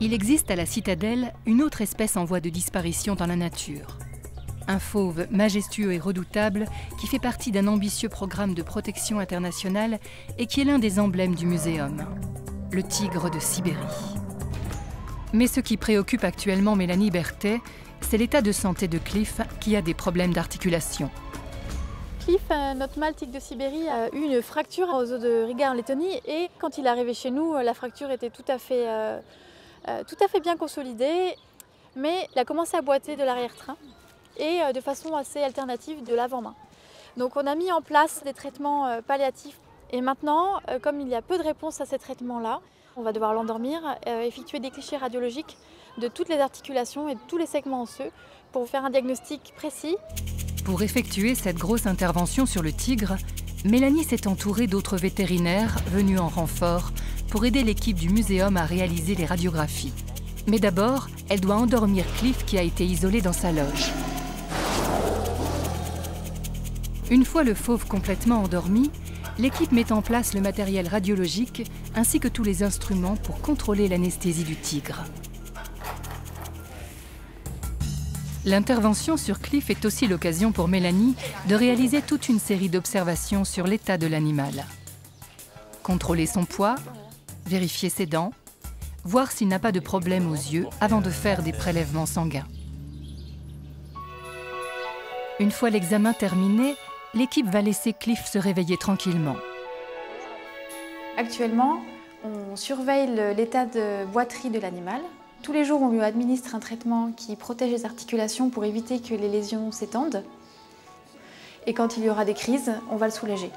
Il existe à la citadelle une autre espèce en voie de disparition dans la nature. Un fauve majestueux et redoutable qui fait partie d'un ambitieux programme de protection internationale et qui est l'un des emblèmes du muséum, le tigre de Sibérie. Mais ce qui préoccupe actuellement Mélanie Berthet, c'est l'état de santé de Cliff qui a des problèmes d'articulation. Cliff, notre mâle tigre de Sibérie, a eu une fracture aux os de Riga en Lettonie et quand il est arrivé chez nous, la fracture était tout à fait bien consolidée, mais il a commencé à boiter de l'arrière-train et de façon assez alternative de l'avant-main. Donc on a mis en place des traitements palliatifs et maintenant, comme il y a peu de réponses à ces traitements-là, on va devoir l'endormir, effectuer des clichés radiologiques de toutes les articulations et de tous les segments osseux pour faire un diagnostic précis. Pour effectuer cette grosse intervention sur le tigre, Mélanie s'est entourée d'autres vétérinaires venus en renfort pour aider l'équipe du muséum à réaliser les radiographies. Mais d'abord, elle doit endormir Cliff qui a été isolé dans sa loge. Une fois le fauve complètement endormi, l'équipe met en place le matériel radiologique ainsi que tous les instruments pour contrôler l'anesthésie du tigre. L'intervention sur Cliff est aussi l'occasion pour Mélanie de réaliser toute une série d'observations sur l'état de l'animal. Contrôler son poids, vérifier ses dents, voir s'il n'a pas de problème aux yeux avant de faire des prélèvements sanguins. Une fois l'examen terminé, l'équipe va laisser Cliff se réveiller tranquillement. Actuellement, on surveille l'état de boiterie de l'animal. Tous les jours, on lui administre un traitement qui protège les articulations pour éviter que les lésions s'étendent. Et quand il y aura des crises, on va le soulager.